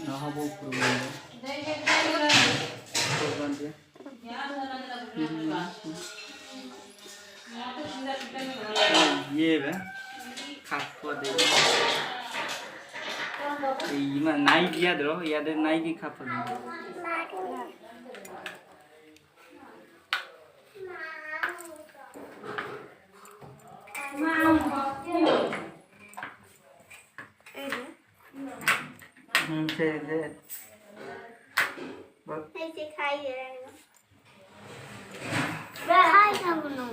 নহ'ব ये बे खाप दे इमा नाई याद रहो याद नाई की खाप दे से ऐसे खाई दे रहे हैं खाई ना बोलो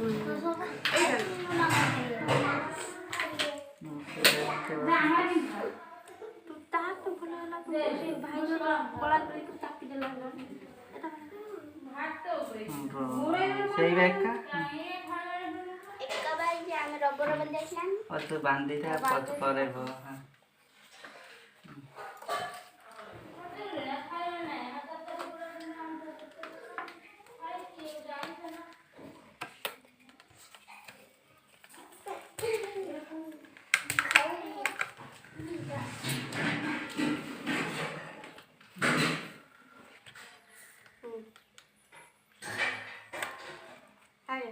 तू ताप तो बोला ना भाई जो बड़ा करे तू ताप दे लगा सही बैग का एक बार जे हम रबर बंद देखलाम और तो बांधी था पत करे वो हां आया